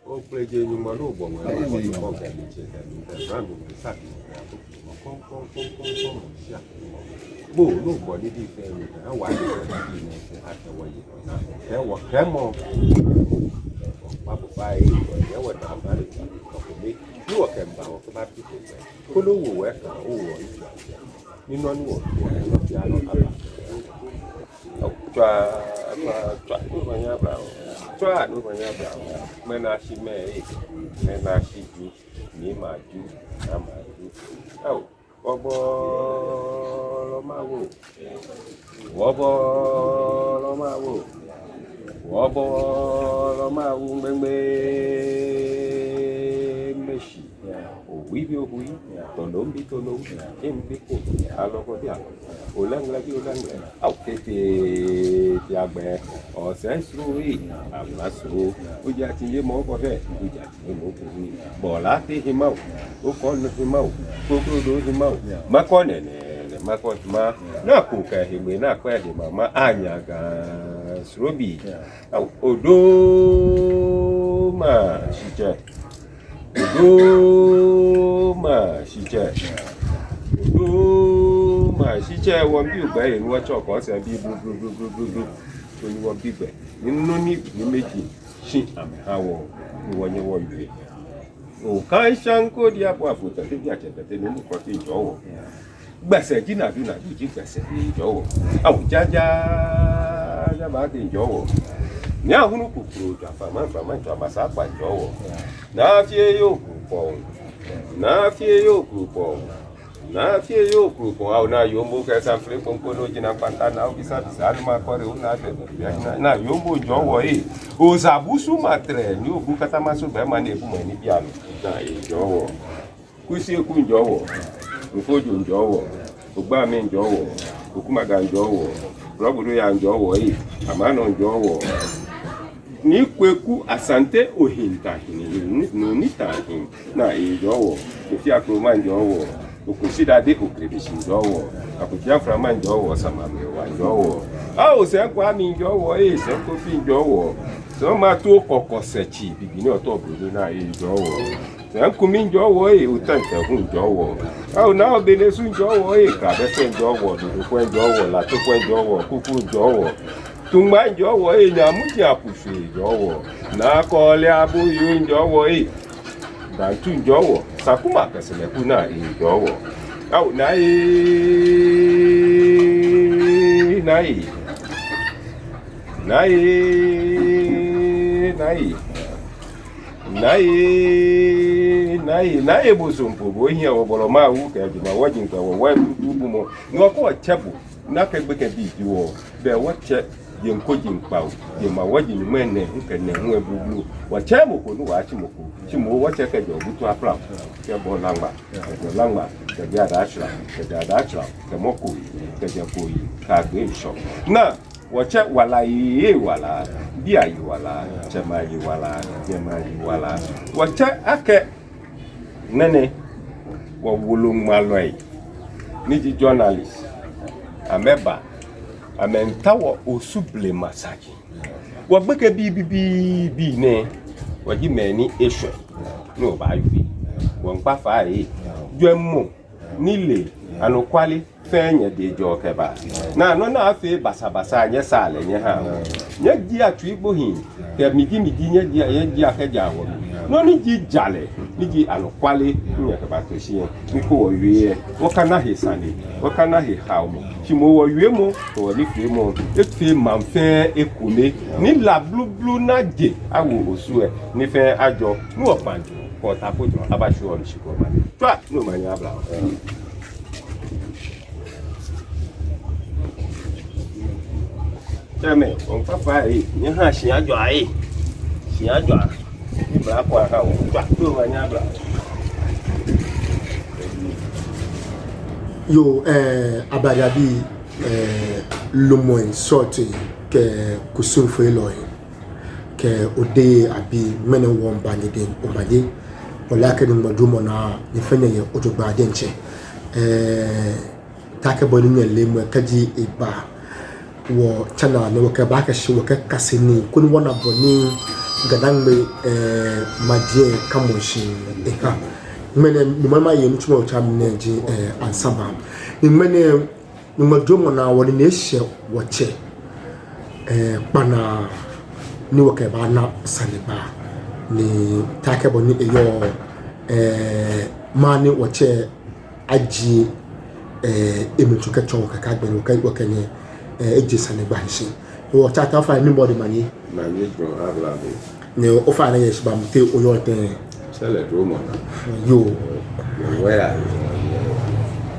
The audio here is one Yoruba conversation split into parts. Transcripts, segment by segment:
o pleje ni mo lo bo mo e mo ko ke ni che ke ni te brand mo sa ki ko sia bo lo bo ni di fe ni a wa ni di ni se a te wa yi na e wo ke mo pa bo bai e wo na ba ri ko mi ni wo ke ba wo ba ti ko lo wo we ka o wo ni no ni wo ya lo ala twa nu nya bra twa nu nya bra me na shi me na shi ju ni ma ju na ma ju au obo lo ma wo obo lo ma wo obo lo ma wo ngbe meshi o wibi o hui tondo mbi tondo mbi ko aloko dia olangla ki olangla au tete ti agbe o se suri amasro o ja ti ye mo ko fe o ja ti mo ko ni bola ti himau o ko no himau ko ko do himau ma ko ne ma ko ma na ku ka himwe na ko he mama anya ga srobi au odo ma shije ma shije ma shije won bi ugba yin wo choko se bi blu to ni won bi gbe ninu ni meji shin ame hawo ni won ye wo bi o kan shanko dia po afuta ti bi achete ni ko ti jowo gbese jina du na du ji gbese ni jowo awu jaja ba ti jowo ní ahunu kukuru ja fama jo abasa pa jowo na fie yo kupo na fie yo kupo au na yombo ka san fre pompo no jina panta na bisa anu ma kore una te na yombo jowo o zabusu matre ni obu kata maso be ma na ebu mo ni bialo na jowo kusi eku jowo ofojo jowo ogba mi jowo okumaga jowo robudo ya jowo amano jowo ni kweku asante ohinta ni no nita hin na jowo ofi akroma jowo okusida de okrebishi jowo akutia frama jowo samame wa jowo o se kwa mi jowo se ko fi jowo so ma to kokosechi bibi ni oto obodo na jowo se nkumi jowo o tante hun jowo na obele sun jowo ka be fe jowo do ko jowo la to ko jowo kuku jowo tungba jowo na muti apufe jowo na ko le abuyu jowo dan tu jowo sakuma kasele ku na jowo au nai bosompo bo hia obolo ma wu ka ji ma wajin ka wo wa dubu mo no ko chebu na ka gbe ka bi ji wo be wo che ye nkoji npawo ye ma wajin mene nke ne hu ebulu wo che mo ko nu wa chi mo ko chi mo wo che ka jo butu apra ke bo langba ke ja da achra ke mo ko ke ja ko ka gbe sho na wache wala ye wala bia ye wala chema ye wala jema ye wala wache ake nene wo wulungma loi ni di journalist ameba amentawo osuble masaji wo gbeke bi ne waji meni esho no ba yubi wo npa fa dwemo nile anokwali fenye de jo keba na no na afi basabasa nye sale nye ha nye ji atu igbo hin ke migi nye ji akeja wo no ni ji jale ni ji anokwali nye keba to shi ni ko wo wie wo kana hisani wo kana hi haumo ti mo wo wie mo to wo ni fi mo efi manfe ekune ni la blu na je awo osu ni fe ajo ni wo panjo ko tapojo abashu o nshiko ma twa no manya abla Chame, on papa ni ha shi ajo ni bra kwa ka o twa to manya bra yo abaya bi lomo sorti ke kusunfo eloy ke ode abi mene won banyeden o made wala ka dum madumo na ni fanya ye otogba denche take boni ne lemu kaji iba wo chana ne wo ka ba ka shi wo ka kasini kun wona boni gadangbe madie kamoshi eka mene mama ye mutuma ocham neji ansaba mene numajomo na woni neshe woche pana ni woke ba na saliba ni take boni eyo mani woche aji emutuka chonka kagbe wokenye eji saliba hishi wo tata fa anybody mani bro ablabe ne ofa na yes ba mte oyo ten sele dromo yo where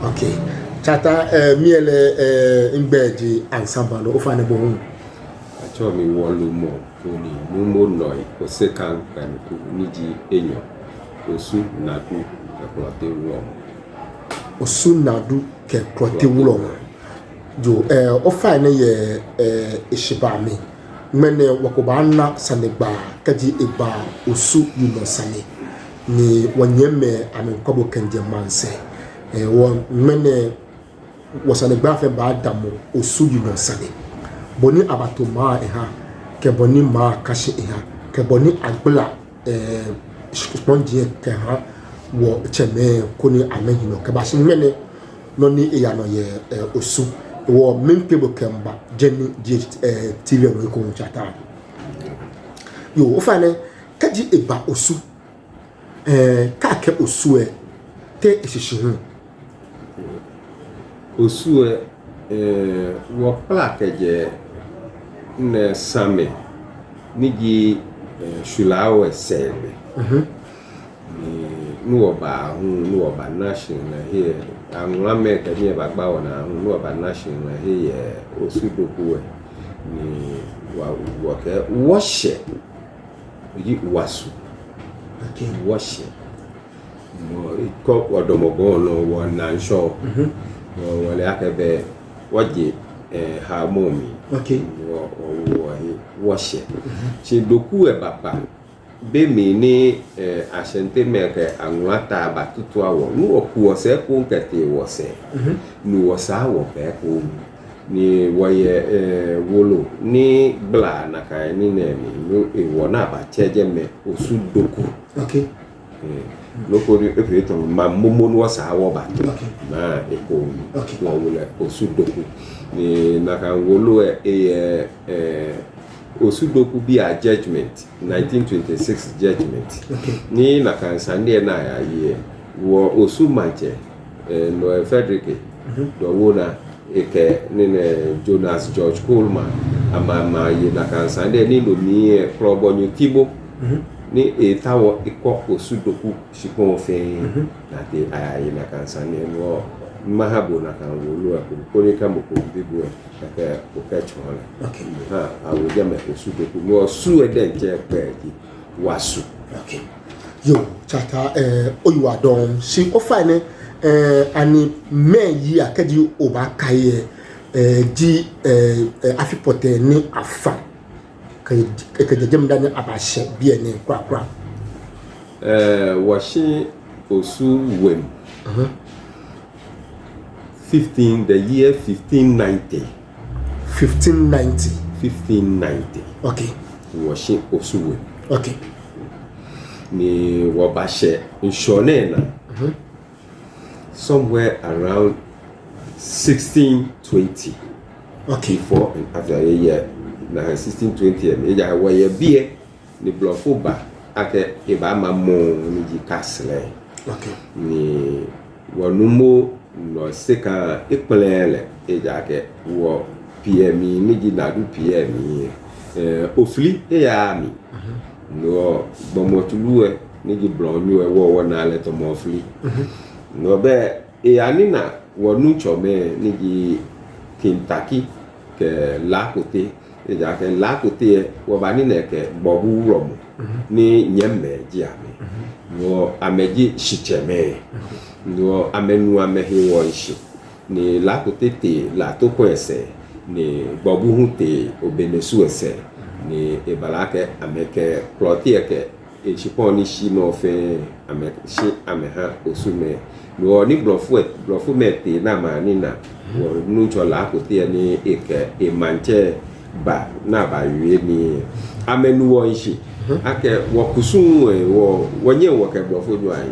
okay tata miele ngbeji ansamba no ofa na bo hu acho mi wolu mo oni mumo noi osekan kan ku niji enyo osu nadu eklote wo osu nadu ke klote wo jo ofa na ye ishiba mi mene wakobana sanegba kaji eba osu yuno sane ni wanyeme amenkobo kenje manse wo mene wasanegba fe ba damo osu yuno sane boni abatoma eha ke boni ma kashi eha ke boni agbla sponge ke ha wo cheme koni amehino ke bashi mene no ni eya no ye osu wo minkebo kemba jenny TV no ko chata yo ofane kaji eba osu ka ke osu te ishishi osu wo plaque je ne same nigi shulawe sebe nuwa ba national here anwa me ka ni ba gba wona nuwa ba national here osudoku ni wa ke washe yi wasu okay washe mo ko odomogo no wona nsho wale akebe waje harmony okay wo washe chi doku baba be mi ni asente meke anwata batutu awo nu oku ose ku nkete wose nu wosa wo be ku ni woye wolo ni bla na kai ni na mi no ewo na ba cheje me osu doku okay loko ri efeto ma momo no wosa wo ba na eko okay wo wole osu doku ni na kan wolo osudoku bi a judgment 1926 judgment ni na kansande na ya ye wo osumaje no Frederick do wona eke ni Jonas George Coleman ama ye na kansande ni lo mi probonyo tibo ni etawo iko osudoku shikon fe na te ayi na kansande no mahabo na kan wolo ko ni ka mo ko bibu ka chona okay ha awoja me osudoku no su edenche peji wasu okay yo chata oyiwa don si ofa ne ani me yi akaji obakaye ji afipote ni afa ka jejem dani abashe bi ene kwa washi osu wem the year 1590 okay washi osu wem okay ni wabashe nshone na somewhere around 1620 okay before and after a year na 1620 ya waye bie ni blofoba ake eba mamo ni jikasle okay ni wanumo no seka iplele ejake wo PMI ni jinadu PMI ofli eyami no bomotuluwe ni ji blonyu wo na le to mofli no be eyanina wonu chome ni ji Kentucky ke lakote ejake lakote wo bani neke bobu romu ni nyemme ji ame no ameji shicheme no amenu amehi wonshi ni lakote te la to kwese ni bobu hunte obenesu ese ni ebalake ameke plotieke echiponi shi no fe ameshi ameha osume no ni blofu mete na manina wo nucho lakote ni eke emanche ba na ba yue ni amenu wonshi ake wo kusun wo wonye wo ke blofo nu an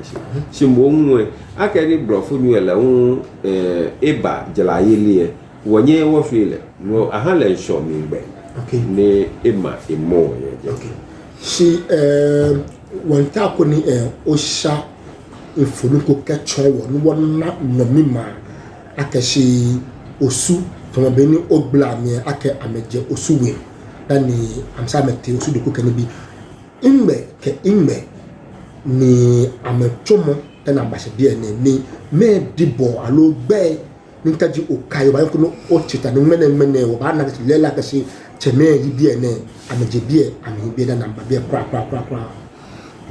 shi mo nwe ake ni blofo nu ele un eba jela yele wonye wo file no ahale sho mi gbe okay ni ema emo ye okay shi won ta ko ni o sha ifunu ko kecho wo ni won na no mi ma ake shi osu to be ni ogla mi ake ameje osu we dani amsa mete osu de ko kan bi inme ni amechomo na ambashe bia ni me dibo alo gbe ni taji okayo ba ko no o chita ni mene o ba na lela ka shi cheme yi bia ne ameje bia ami bia na namba bia pra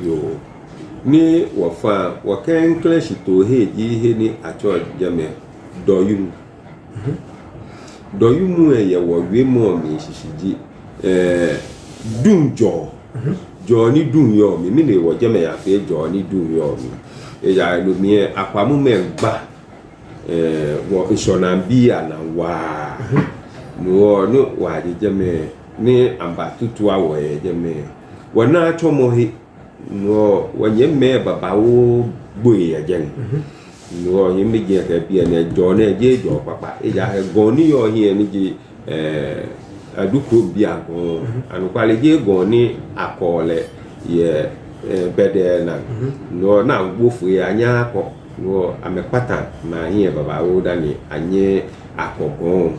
yo ni wafa wakan clash to he ni acho jame doyum doyum ye wo we mo mi shishiji dunjo Johnny dun yo mi le wo je me ya fe Johnny dun yo mi ya lo mi apamu me gba wo isona bi ana wa no wa je me ni amba tutu awo ye je me wo na cho mo he no wo ye me baba wo gboye ya je no ye me je ka bi na Johnny je jo papa ya goni yo he ni ji aduko bi agon anukwale je gon ni akole ye bede na no na gbofu ya anya akọ no amepata na yin baba wo dani anye akogon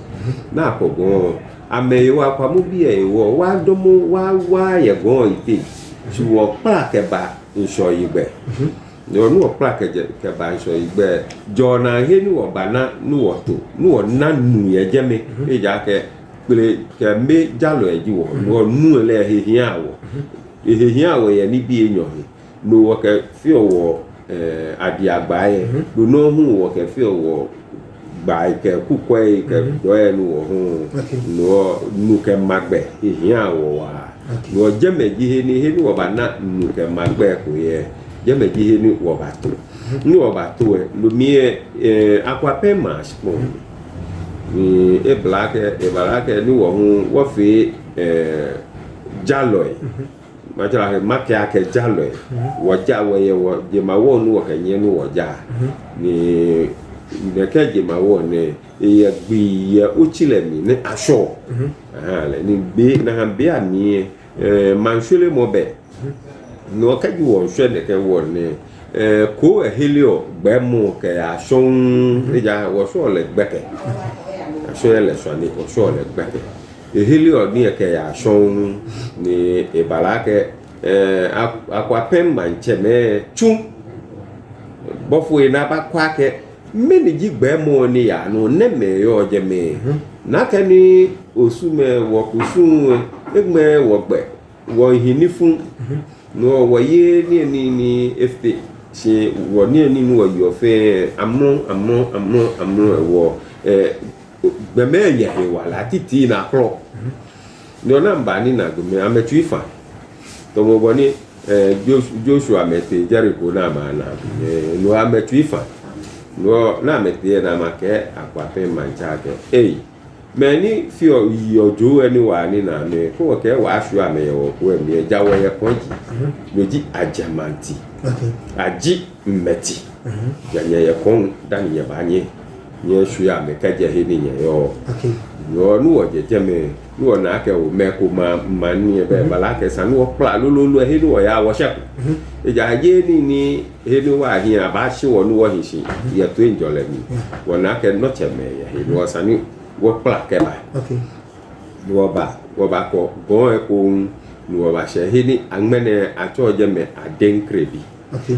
na akogon ameyo akwamu bi ewo wa domo wa ye gon ite suwo pa ke ba nso yigbe no no pa ke ba nso yigbe jona he ni wo bana ni wo to ni wo na nu ye jeme eja ke pele ke me jalo eji wo no nu le hihia wo hihia wo ye ni bi enyo no wo ke fi owo adi agba ye do no hu wo ke fi owo gba ke kukwe ke do e nu wo hu no nu ke magbe hihia wo wa no jeme ji he ni wo ba na nu ke magbe ko ye jeme ji he ni wo ba to ni wo ba to e lo mi akwa pe mas mo ni e balake ni wo hu wo fi jaloi majala ke makia ke jaloi wo ja wo ye wo je ma wo nu wo ke nye nu wo ja ni de ke je ma wo ne e gbi ye uchile mi ne asho le ni be na be ami manshule mo be no ka ji wo hwe ne ke wo ne ko helio gbe mu ke asho ja wo so le gbeke so le so ni o so le gbeke helio ni ke ya shon ni e balake akwa pem manche me chu bofu ina ba kwa ke meni jigbe mo ni ya no ne me yo je me na ke ni osu me wo kusun egme wo gbe wo hini fun no wo ye ni efte se wo ni nu wo yo fe amno wo gbeme ye wala titi na kro no na mba ni na gume ametu ifa to mo boni Joshua mete Jericho na ma na no ametu ifa no na mete na make akwa pe mancha ke meni fi ojo eni wa ni na me ko ke wa asu ame yo ko emi jawo ye konji meji ajamanti aji mmeti ya ye kon dan ye banye nye shu ya me ka je he ni ye yo yo nu o je me nu na ke o me ko ma ni be bala ke san wo pla lo he nu o ya wo she e ja je ni he nu wa hi aba shi wo nu wo hi shi ye to enjole mi wo na ke no che me ye he nu san ni wo pla ke ba nu wo ba ko go e ko nu wo ba she he ni anmene ato je me adenkrebi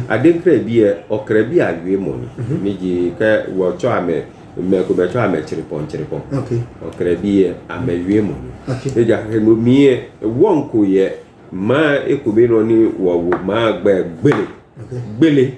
adenkrebi e okrebi awe mo ni ji ke wo cho ame me ko be cho ame chiripon okrebi e amewe mo e ja ke mo mi e won ko ye ma e ko be no ni wo ma gbe gbele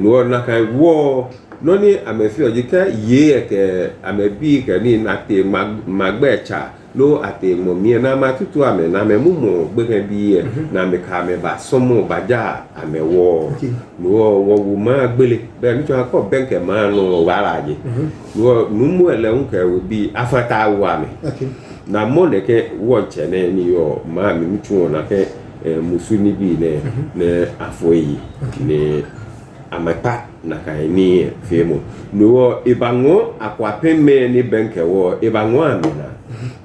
no na ka wo no ni amefi oji ka ye ke amebi ke ni na te magbe cha lo ate mo mi na ma tutu ame na me mumo gbe bi na me ka me ba somo ba ja ame wo no wo ma gbele be ni to ko benke ma no wala je no nu mu ele un ke bi afata wa me na mo ne ke wo chene ni yo ma mi mtu na ke musu ni bi ne afoyi ne amapa na kan ni femo no ibango akwa pemme ni benke wo ibango amina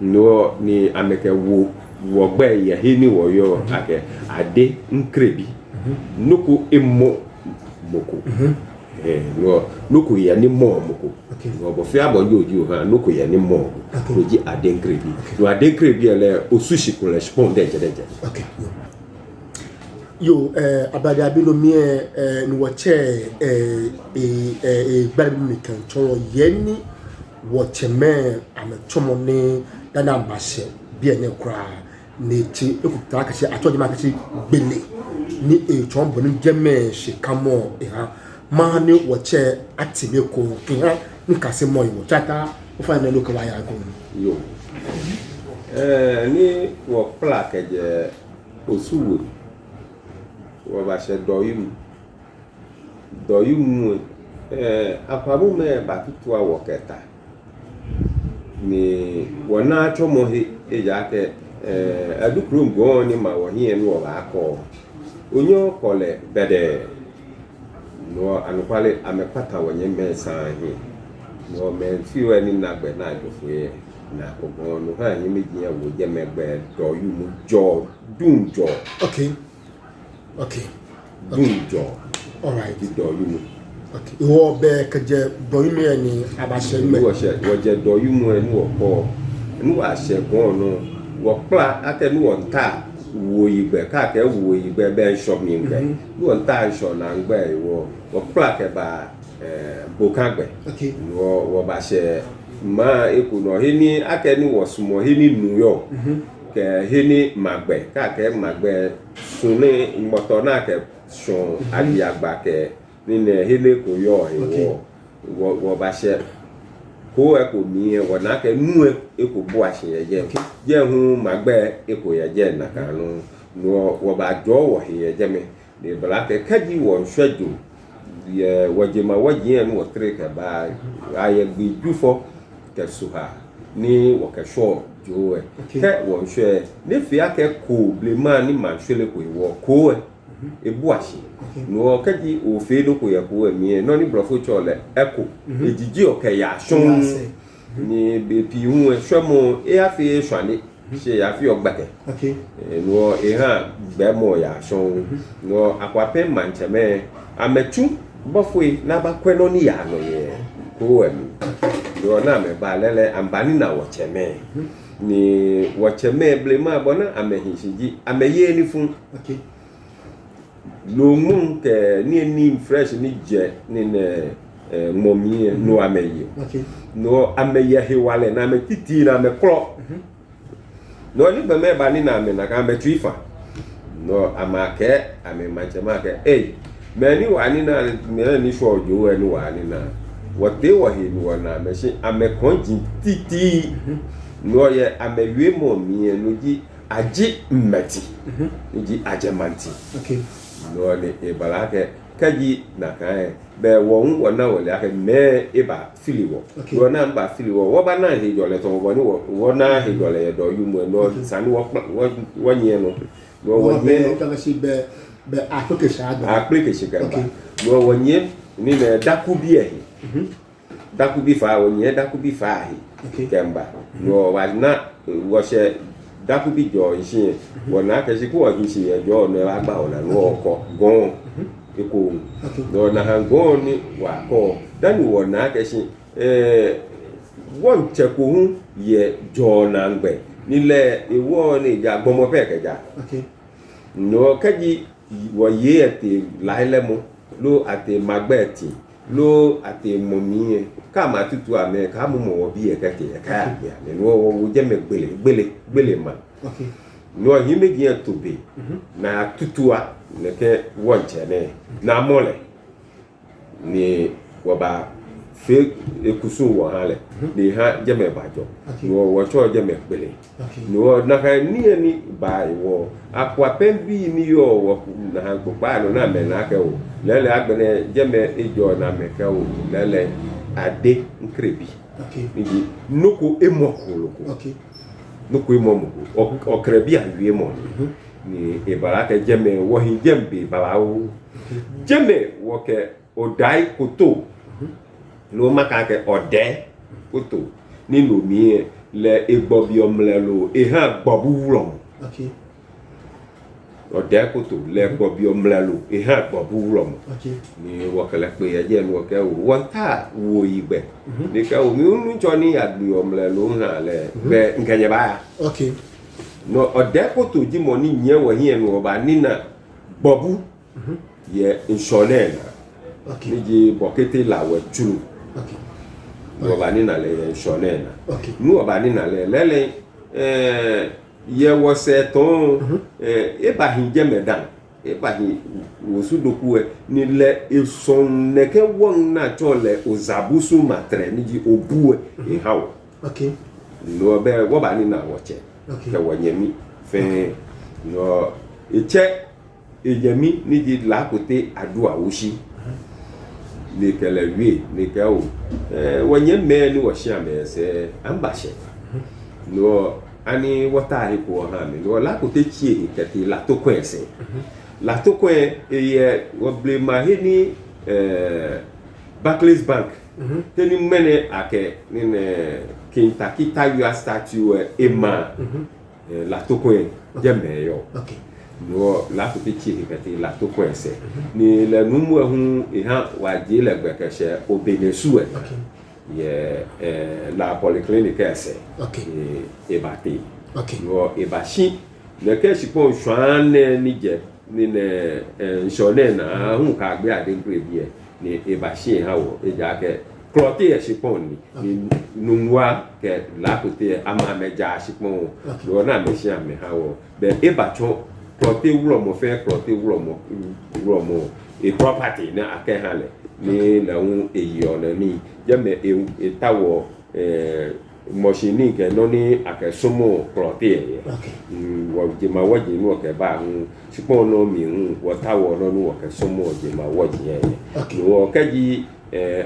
no ni ameke wo gbe ye hini wo yo ake ade nkrebi nuku immo moko no nuku ye ni mo moko no bo fi abo yoju ha nuku ye ni mo oji ade nkrebi no ade nkrebi ele osushi correspond deje okay yo abade abilo mie ni wache gbalbi mi kan choro yeni wache me amechomo ne dana mbashe bi ene kra ne ti ekuta ka se atoje ma ka se gbele ni chombo ni jeme se kamo ha ma ni wache atime ko kiha ni ka se mo yo chata o fa na lo ka wa ya go yo ni wo plaque je osuwo wo ba se doyum akwabu me ba tutu awo keta ni wona chomo he eja ke adukru ngo ni ma wo hie no ba ko onyo kole bede no anukwale amepata wonye mesa hi no men fiwe ni nagbe na ajofuye na ogo no ha yin meji ya wo je megbe doyum jo dunjo okay dunjo all right doyum okay wo be ka je doyum ni abase me wo je doyum ni wo ko nu wa se gon no wo pla atenu won ta wo igbe ka ke wo igbe be shop mi ngbe wo ta sho na ngbe wo pla ke ba bokagbe okay wo ba se ma eku no hini akenu wo sumo hini New York ke hini magbe ka ke magbe sune moto na ke shon adi agba ke ni ne hini ko yo wo ba se ko eko mi wo na ke nu eko bo ase je hu magbe eko ye je na kanu no wo ba jo wo he je me de bla ke kaji wo hwejo ye wajema waje en wo treka ba aye gbijufo ke suha ni wo ke sho jo ke wo hwe ne fi ake ko blema ni ma hwele ko wo ko ebu ase no kaji o fe do ko ye ko mi no ni brofo chole eko ejiji o ke ya shon ni be pi hu hwemo e afi hwane se ya fi ogbake okay no e ha gbe mo ya shon no akwape mancheme amechu bofwe na ba kweno ni ya no ye ko emi do na me ba lele ambani na wocheme ni wocheme blema bona amehinshiji ameye ni fun okay lo mun ke ni fresh ni je ni ne momi no ameye okay no ameye hewale na me titi na me kro no ni be me ba ni na me na ka me tuifa no amake ame manchema ke meni wani na meni sho jo eni wani na wote wo he ni wona me se ame konji titi no ye ame wi mo mi no ji aji mmeti ji ajemanti okay no ni balake kaji na kan be won wona wole ake me eba filiwo wona mba filiwo wo ba na he jole to wo ni wo na he jole ye do yumo no sani wo nye no wo nye ka si be application ka no wonye ni na dakubi dakubi fa wonye dakubi fa kemba no wa na wo se dakubi jo yin wona ka si ko yin si jo no agba ona no ko gon eko no na hangon ni wa ko dan wona ka si won che ko hu ye jo na ngbe nile iwo ni ja gbomo pe keja no kaji wo ye ate lailemo lo ate magbeti lo ate momi ka ma tutu ame ka mu mo bi e kete e ka ya le no wo je me gbele ma okay no yin me gi to be na tutua ne ke won chene na mole ni wo ba fe ekusu wo hale ni ha je me bajo no wo cho je me gbele no na ka ni ba wo akwa pembi ni yo wo na ha gbopa no na me na ke wo lele agbene je me ejo na me ke wo lele ade nkrebi okay ni nuko emokolo okay no ko mo mo okra bi awie mo ni e bara ke jeme wo hin jembe baba wo jeme wo ke odai koto lo maka ke ode koto ni lo mi le egbo bi omle lo e ha gbobu wuro okay ode koto le gbo bi omle lo e ha gbobu wuro okay ni wo kele pe ye je wo ke wo ta wo igbe ni ke o mi unu ncho ni agbi omle lo ha le be nkenye ba okay no ode koto ji mo ni nye wo hie no ba ni na gbobu ye inshonena okay ni ji bokete la we tulu okay no ba ni na le inshonena okay nu ba ni na le lele ye wo se ton e ba hin je medan e ba hin wo su doku ni le eson neke won na chole ozabusu matre ni ji obu e hawo okay no be wo ba ni na wo che okay ke wo nyemi fe no eche ejemi ni ji la kote adu awoshi ni kele wi ni ke o wo nyeme ni wo sha me se ambashe no ani wata hi ko ha mi no la kote chie kete la to kwese la to kwen ye wo ble ma he ni Barclays Bank teni mene ake ni ne Kentakita yu statue ema la to kwen jeme yo okay no la kote chie kete la to kwese ni le numu hu e ha wa je le gbekese obenesu okay ye la polyclinique ese okay e bati okay no e bashi le ke si pon chwane ni je ni ne nshone na hu ka gbe ade gbe bi ni e bashi ha wo e ja ke cloté e si pon ni nunwa ke la kote ama meja si pon no na me si ame ha wo be e bacho cloté wuro mo fe cloté wuro mo e property na ake ha le ni la un eyi ona ni jeme e tawo machine ke no ni akesomo protein okay wo je ma waji ni o ke ba hun sipo no mi hun wo tawo no ni o ke somo je ma waji ye okay wo ke ji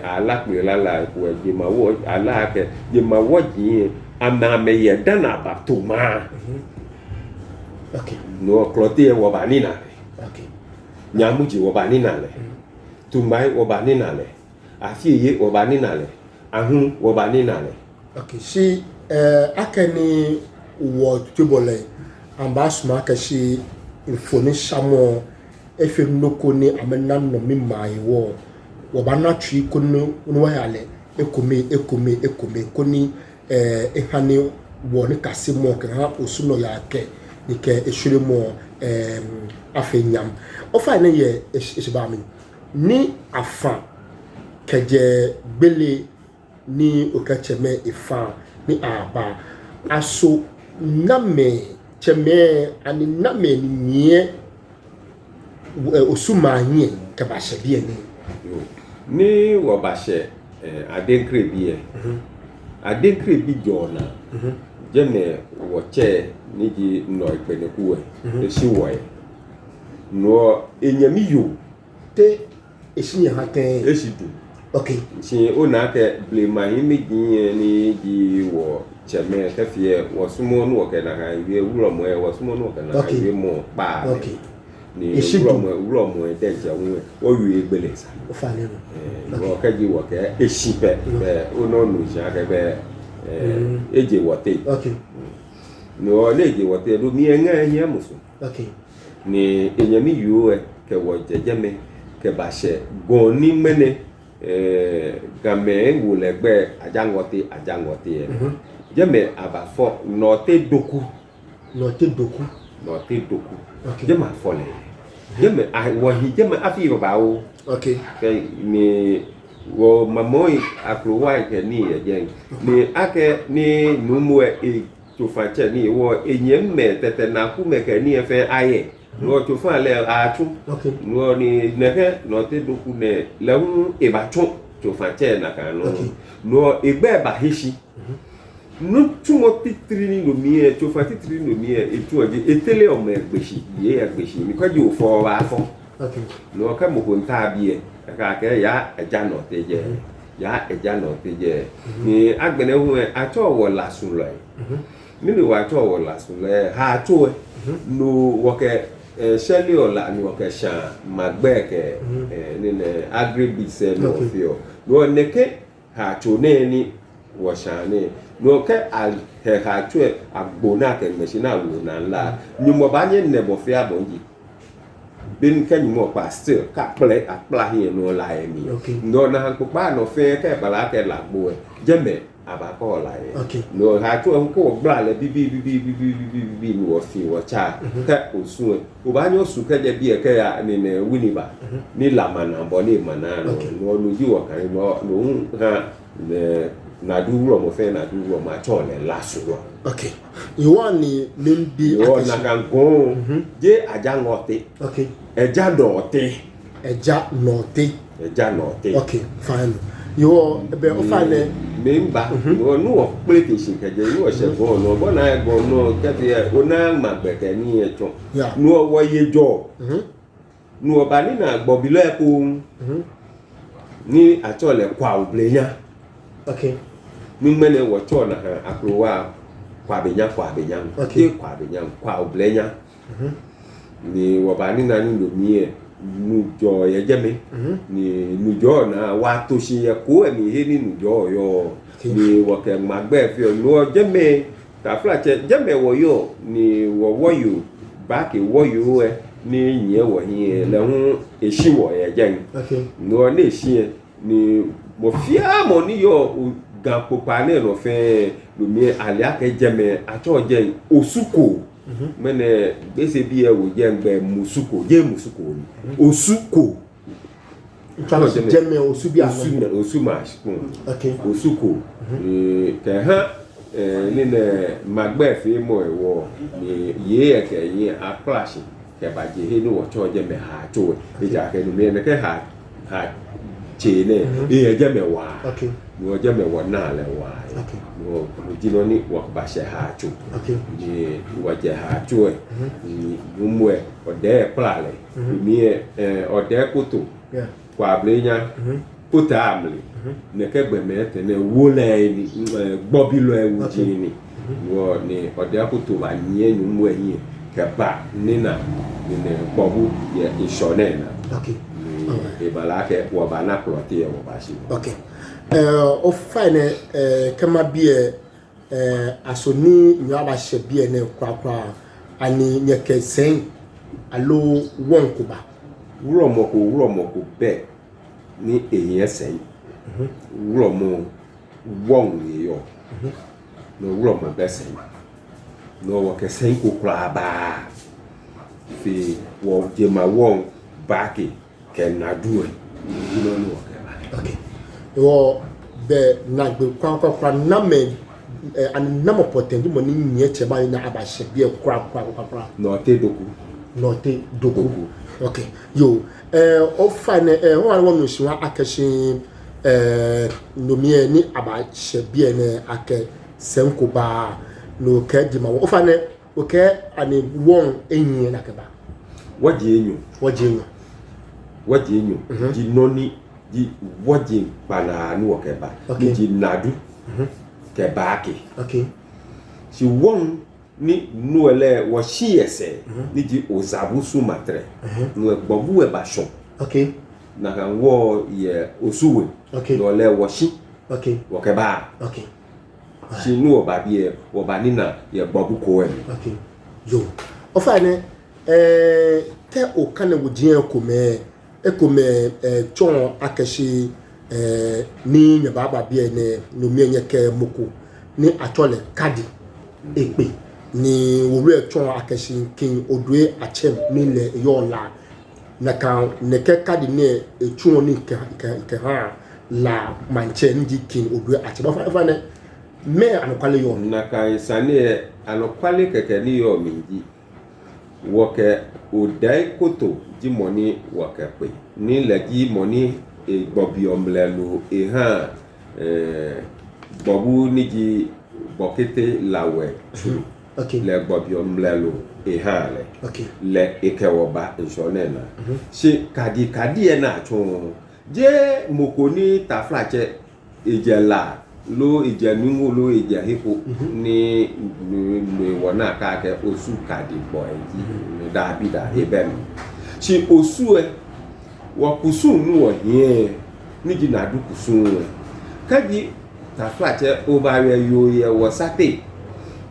ala pe la ko je ma wo ala ke je ma waji ama me ye dana ba to ma okay no protein wo ba ni na okay nyamuji wo ba ni na le tumbai wo ba ni na le afiye wo ba ni na le ahun wo ba ni na le okay si akani wo tubole ambasuma ka si infoni samo efe noko ni amena no mi mai wo ba na twi kunu no ya le ekome koni ehane wo ni kasimo ka ha osuno ya ke ni ke eshure mo afenyam ofa ne ye esiba mi ni afa keje gbele ni okacheme ifa ni aba aso name cheme ani name ni nie osuma nye ke ba se bi eni ni wo ba se adenkre bi adenkre bi jona jeme wo che ni ji no ipeneku esi wo no enyami yo te esi ha ke esi du okay si ona ke blema himi ni ji wo cheme ke fie wo sumo no ke na kan wie wuro mo e wo sumo no ke na kan wie mo pa okay ni wuro mo e de je wo wie egbele sa o fa le no wo ke ji wo ke esi pe ono no ja ke be eje wo te okay no le je wo te do mi enga enya muso okay ni enyami yo ke wo jejeme ke ba se goni mene game wo legbe ajangote jeme abafo note doku okay jeme afole jeme wo hi jeme afi baba o okay ke ni wo mamoi akrowa ke ni ejen ni ake ni numu e to fache ni wo enyemme tete na ku meke ni efe aye no to fa le atu okay no ni neke no te doku ne lehun e ba tun to fa che na kan no no egbe ba hishi no tumo titri ni no mi e to fa titri no mi e tu oje etele o me egbeshi ye egbeshi mi kwaji o fo ba fo okay no ka mo ko nta bi e ka ke ya eja no te je ni agbene hu e acho wo lasun lo mimi wacho wala sule ha to no woke sheli ola ni woke sha magbeke ni ne agribis no fio no neke ha to ne ni wo sha ni no ke al he ha to agbona ke machina wo na la nyumo ba nye ne bo fia bonji bin kan mo pa still ka play apply here no la emi no na han ko ba no fe ke bala ke la bo jeme abako la no ha to ko bra le bi no fi wo cha ka osu o ba nyo su ka je bi e ka ya ni ne winiba ni la mana bo ni mana no no ji wo kan no ha ne na du ro mo fe na du ro ma cho le la su ro okay you want ni limbi akashi na kan go je aja ngote okay eja dote okay fine you be ofane memba no of politician ke je you se go no bo na go no ke te o na magbeke ni e chon no wo ye jo no ba ni na gbo bi lo e ko ni atole kwa oblenya okay mi mene wo cho na akrowa kwa benya okay kwa benya kwa oblenya ni wo ba ni na ni lo mi e nujo ye jeme ni nujo na wa to shi ye ko emi he ni nujo yo ni wo ke magbe fi no jeme ta fla che jeme wo yo ni wo yo ba ke wo yo ni nye wo hin le hu eshi wo ye jen no le eshi ni mo fia mo ni yo ga popa ne no fe lo mi ale ake jeme acho je osuko mene bese bi e wo je ngbe musuko osuko try to jeme osubi osumash okay osuko ke ha ni ne magbe fi mo ewo ni ye ke yin a clash ke ba je he ni wo cho je me ha to e ja ke ni me ke ha che ne e je me wa okay wo je me wo na le wa okay wo jino ni wo ba she ha to okay ni wo je ha to ni mumwe ode plale mi ode kutu kwa blenya kuta amli ne ke gbe me te ne wo le ni gbo bi lo e wu ji ni wo ni ode kutu ba nye ni mwe yin ke ba ni na ni ne bobu ye ishone na okay e balake wo ba na plotie wo ba shi okay o fine kama bie asoni nyaba hye bie ne kwakwa ani nyeke sen alo wonko ba wuro moko be ni eyin sen wuro mo won yo no wuro mo be sen no wo ke sen ko kra ba fi wo je ma won baaki ke na duwe no no ke ba okay wo be na gbe kwakwa na me an na mo poten mo ni nye che ba na abahye bie kwakwa no te doku okay yo o fine won won no shiwa akashi no mi ni abahye bie ne ake senko ba no ke di ma o fine o ke ani won enyi na ke ba waje enyu di noni di waje bana nu ke ba di nadu ke baaki okay si won ni nuele wo shiese ni di ozabu su matre no gbobu e ba shon okay na kan wo ye osuwe okay no le wo shi okay wo ke ba okay si nu oba bi e wo ba ni na ye gbobu ko em okay yo o fine ke o kan wo jin ko me chon akashi ni nyaba ba bia ne no mi enye ke moko ni atole kadi epe ni wo re chon akashi kin odue achem ni le yola na kan ne ke kadi ne echun ni ke ha la manche ndi kin odue achem fa ne me anokwale yo na kan sane anokwale keke ni yo minji wo ke odai koto ji moni wo ke pe ni le ji moni gbobi omlelu ha gbobu ni ji bokete lawe okay le gbobi omlelu ha le okay le ekewoba nsonena se kadi e na tun je mokoni taflache ejela lo ejanu lo ejahipo ni wona ka ke osu kadi boy ni da bi da ebem chi osu e wo kusu nu wo ye ni ji na du kusu e kadi ta flache obawe yo ye wo sate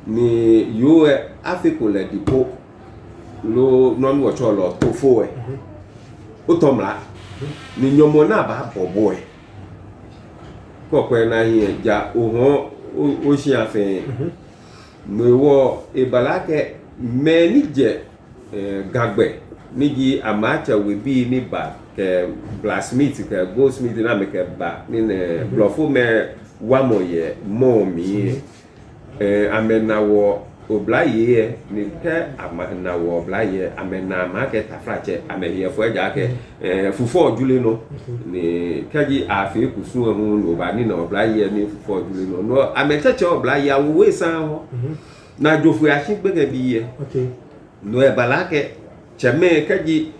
ni yo e afiko le dipo lo non wo cholo to fo e o tomla ni nyomo na ba bobo e kokwe na ye ja oho o si afen me wo ebalake me ni je gagbe ni ji amacha we bi ni ba ke blacksmith ke goldsmith na me ke ba ni ne blofo me wa mo ye mo mi amena wo oblaye ni ke amena wo oblaye amena ma ke tafrache amehie fo ja ke fufo ojule no ni kaji afi kusu hu no ba ni na oblaye ni fufo ojule no amecheche oblaye awo san ho na jofu ashin gbe bi ye okay no e balake cheme kaji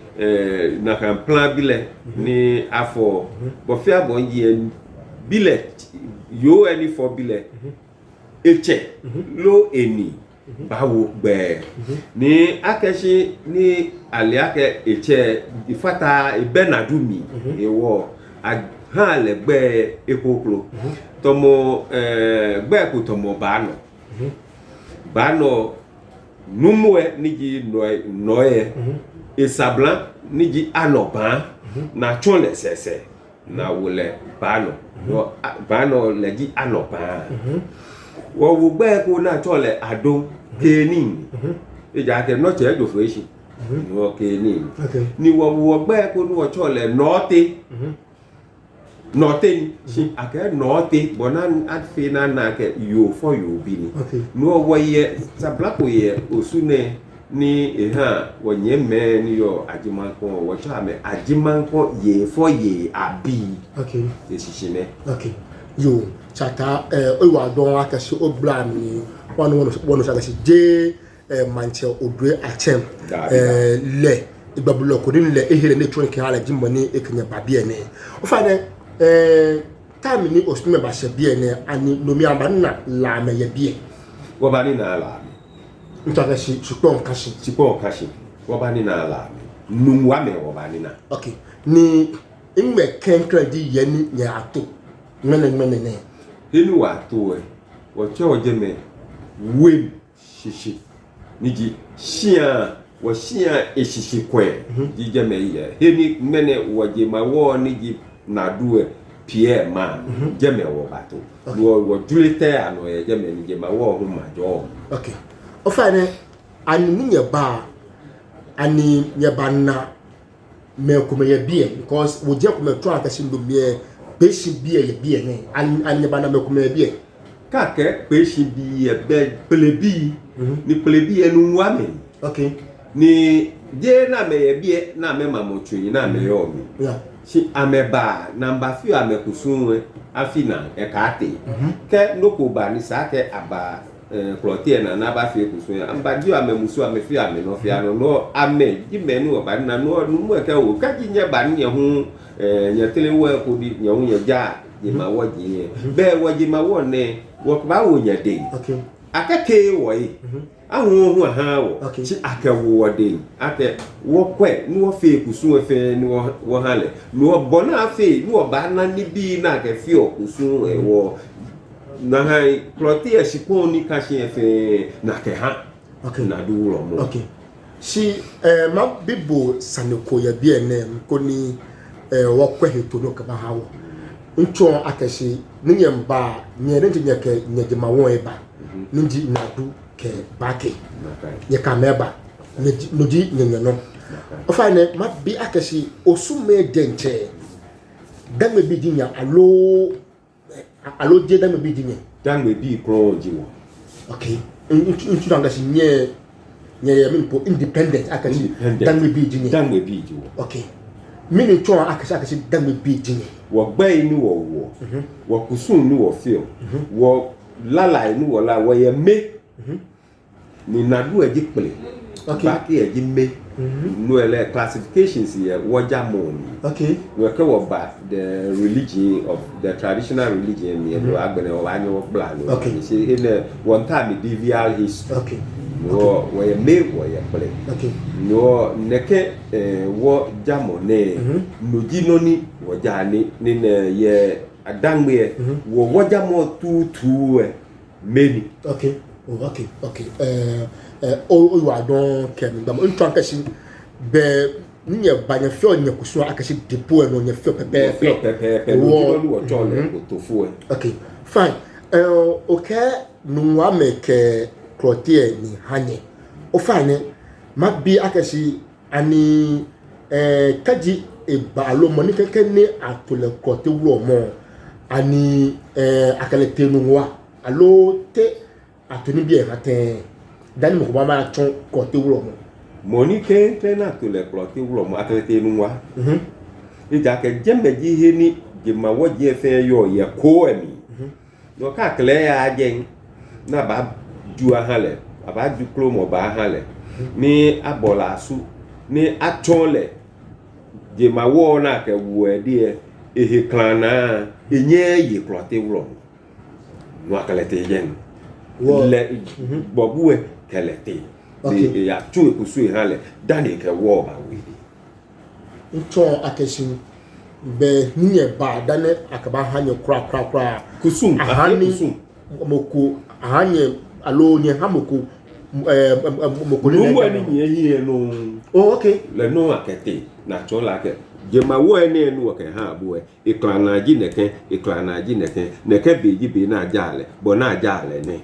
na kan plan bile ni afo bo fia bon ye bile yo any for bile eche lo eni bawo gbe ni akeshi ni aliake eche ifata ibenadumi ewo ha le gbe ekoklo tomo gbe ko tomo bano numwe niji noye esablan niji anoban na chole sese na wole bano leji anoban wo wo gbe ko na chole ado keni eja ke no che do freshi no keni ni wo gbe ko no chole norte norte si ake norte bonan atfina na ke yo for yo bi ni no wo ye sabla ko ye osune ni eha wo nye me ni yo ajimanko wo cha me ajimanko ye for ye abi okay esishine okay yo chata owa don akase obla mi wonu sagasi je manche odwe achem le igbabulo ko ni le ehere ne tron ke hala jimbo ni ekenya babie ne o fa ne time ni osume ba se bie ne ani nomi amba na la me ye bie wo ba ni na la ntagasi supon kashi wo ba ni na la nuwa me wo ba ni na okay ni inwe kenkra di ye ni nya ato mene ne hinu wa to e wo che o je me wem shishi niji shia wo shia eshishi kwe di je me ye heni mene wo je ma wo niji na duwe pie ma je me wo bato wo julete ano ye je me niji ma wo hu ma jo okay o fa ne ani ni nye ba na me ko me ye bie because wo je ko me try akasi ndo bie peshi bie ye bie ne ani ba na me ko me bie kake peshi bie be plebi ni plebi enu wa me okay ni je na me ye bie na me mamotwi na me yo mi yeah si ameba namba fi amekusunwe afina ekate ke noko ba ni sake aba klotie na ba fi kusunwe amba dio amemusu amefi ameno fi ano no ame jimenu ba na no mu ke wo ka jinye ba ni hu nya telewe ko di nya hu nya ja je ma woji ye be woji ma wone wo ba wo nya de okay akake wo yi ahun hu ha wo chi akawo de ate wo kwe ni wo fe kusun fe ni wo hale ni wo bona fe ni wo ba na ni bi na ke fi okusun e wo na ha kloti e sipon ni ka shi fe na ke ha okay na du ro mo okay si ma bibo saneko ya bi ene ko ni wo kwe heto no ka ba ha wo ncho akashi ni nyemba nyere nyeke nyejima won e ba ninji na du ke bake ye kameba noji nyenno o fa ne ma bi akashi osume denche dame bi dinya alo je dame bi dinya dame bi kro jiwo okay ntu danga si nye ye min po independent akashi dame bi jiwo okay mini cho akashi dame bi dinya wo gbe ni wo kusun ni wo feel wo lala ni wo la wo ye me ni nadu eji pele back here jimme no ele classifications here wajamo okay we ke wo ba the religion of the traditional religion ni no agbene wo anyo bla no say in one time medieval history okay no we me wo ye ple okay no neke wo jamo ne no jino ni wo jani ni ne ye adangbe wo wajamo tu many okay okay o wa don kem dam ntwa kashi be nye banya fio nye kusu akashi depo no nye fio pepe wo chole otofu okay fine okay no wa make clotier ni hanye o fine ma bi akashi ani kaji e ba lo mo ni keke ni atole clotier wo mo ani akale tenu wa alo te atoni bi e matin dani mo ba ma chon clotier wo mo Monique tena to le clotier wo mo akale nu wa ija ke jembe ji he ni je ma wo je fe yo ye ko emi no ka kle ya ajen na ba ju ahale aba ju klo mo ba ahale ni abola su ni atole je ma wo na ke wo ede ehe klana enye ye clotier wo no akale te yen le bobuwe kelete okay ya tu kusu hale dani ke wo ba we nto akeshin be nye ba dane akaba hanye kra kusum ahani moko ahanye alo nye hamoko moko ni ye no oh okay le no akete na cho la ke je ma wo ene nu ke ha bo e klana ji neke beji be na jale bo na jale ne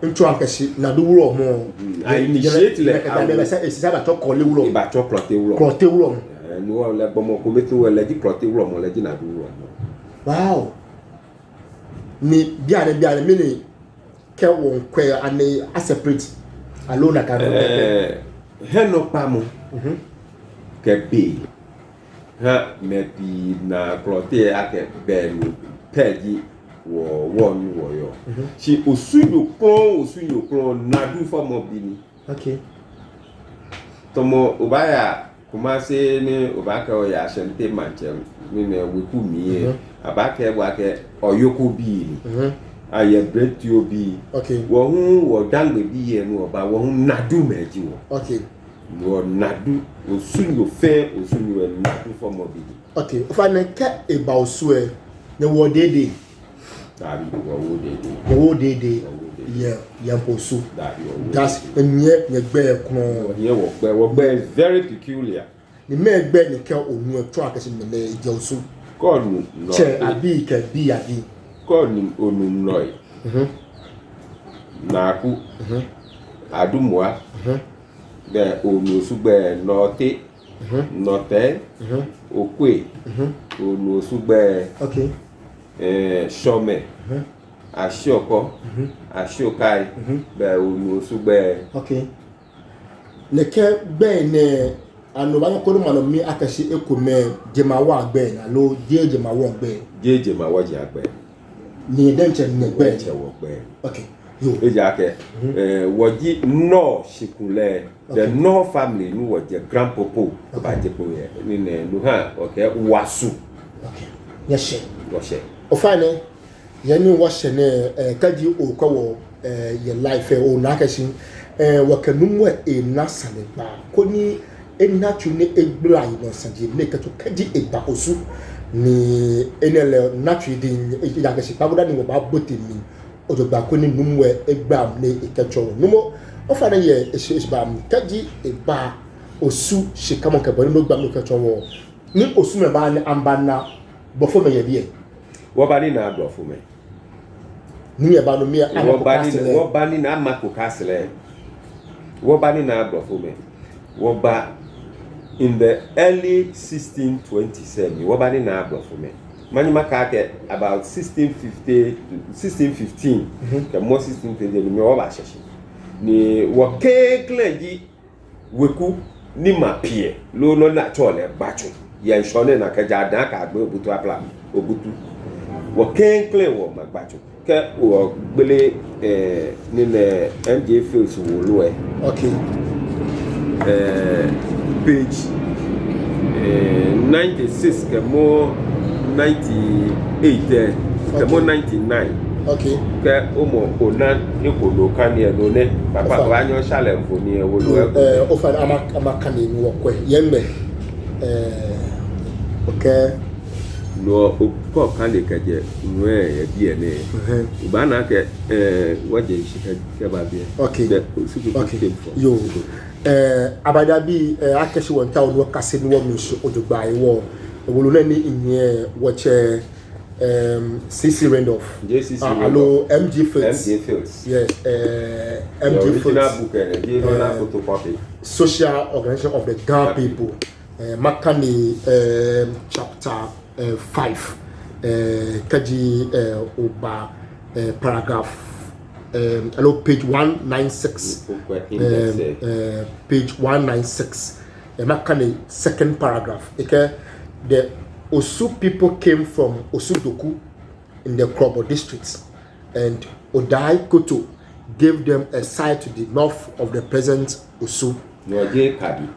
nto akashi na do wuro mo I initiate le ka say esi ba to kole wuro ba to clotier wuro no le bomo ko metu le ji clotier wuro mo le ji na do wuro wow ni biane mini ke won kwe ane a separate alone ka heno pamo ke bi ha me bi na clotier ake benu peji wo won wo yo si osunyo klon na du for mo bi ni okay tomo obaya kuma se ni obaka o ya shente manche ni ne weku mi abaka e wake oyoko bi ni aye bretio bi okay wo hu wo dangbe bi ye nu oba wo hu nadu meji wo okay wo nadu osunyo nadu for mo bi okay fa na ke e ba osu e ne wo dede Dabi wo dede ya posu Dabi that's nye gbe ekun ye wo gbe very peculiar ni me gbe ni ke onu eto akese me le je osu God no che abi ke bi abi God ni onu noi na ku adumwa be onu osu gbe note note okwe onu osu gbe okay shome asioko asiokai be onu osugbe okay leke gbe ne anu ba ko ma no mi akasi ekome jemawa gbe na lo jemawa gbe jemawa ji agbe ni denche ni gbe wo gbe okay yo ejake woji no shikule the no family nu woje grandpopo ba je po ye ni ne lu ha okay wasu okay yes she ofane yani washe ne kaji okwo ye life o nakashi wakanum e nasale ba koni enatu ne egbla ino sanje ne kato kaji eba osu ni enele natu din yagashi pagoda ni ba botimi odogba koni numwe egba ne ikacho numo ofane ye esba kaji eba osu shikamo ke boni no gba me kacho wo ni osu me ba ni ambana bofo me ye die wo ba ni na adofo me ni e ba no me wo ba ni na amako kasle wo ba ni na adofo me wo ba in the early 1627 wo ba ni na adofo me mani makake about 1615 ke mo 1620 ni me wo ba sheshe ni wo kekleji weku ni mapie lo no na chole bachu ye nshone na kaja dan ka gbe obutu apla obutu wo kenkle wo magbacho ke o gbele ni le MJ Fields wo lo e. Okay. Page 96 ke mo 98 ke mo 99. Okay. Ke omo ona ikolo kan ye no ne papa wa nyo challenge fo ni e wo lo e. O fa ama kan ni wo kwe yembe okay. No ko kan le kaje nwe e bi ene ba na ke waje shi ke ba bi okay okay yo abada bi akeshi won ta onu kase ni wo mi so odugba iwo ewolo na ni iye wo che CC Randolph hello MG Fields yes MG Fields original book and the original photocopy social organization of the Ga people Makani chapter 5 kaji oba paragraph hello page 196 page 196 Makani second paragraph the Osu people came from Osudoku in the Krobo district, and Odai Koto gave them a site to the north of the present Osu.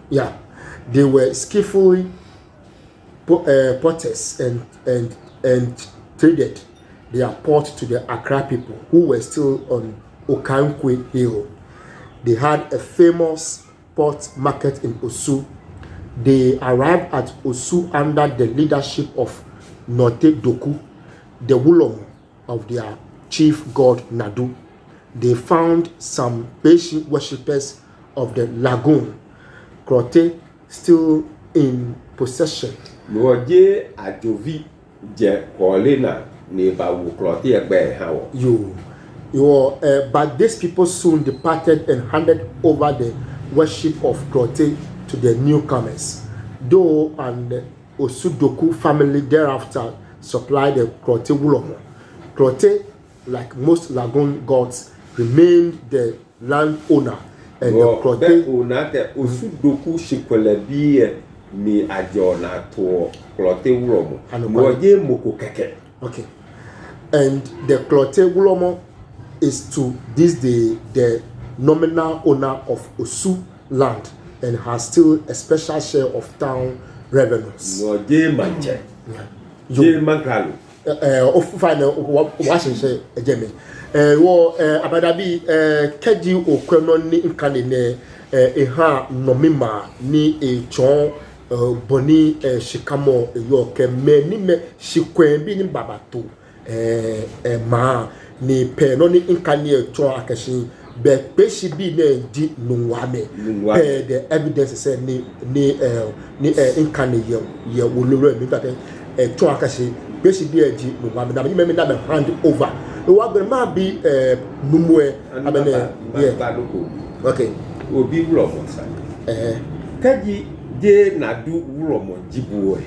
Yeah, they were skillfully potters and traded their port to the Accra people who were still on Okankwe Hill. They had a famous port market in Osu. They arrived at Osu under the leadership of Note Doku, the Wulomo of their chief god Nadu. They found some patient worshippers of the lagoon, Krote, still in possession. Moje ajovi je kolena ne ba wo Krote egbe hawo. But these people soon departed and handed over the worship of Krote to the newcomers. Though and Osudoku family thereafter supplied the Krote Wulomo. Krote, like most lagoon gods, remained the landowner, and the Krote owner Osudoku shikwelebi ni ajona to Krote Wulomo. Moje moko keke. Okay. And the Krote Wulomo is to this day the nominal owner of Osu land and has still a special share of town revenues. No, J Manche. J Mankalo. Fine, Washington, Jemmy. Abadabi, Keji Okweno ni Nkanine, ha nomima ni chon boni shikamo yoke me ni me shikwenbi ni babato ma ni pe no ni Nkanie chon akashi. But basically, di nungwame. The evidence said ni inkani ye wulure mi that to akashi basically di nungwame. Na me na hand over. The wa gbe be numwe abene yeah. Okay. Obi wulomo sa. Kaji je nadu wulomo jibuo e.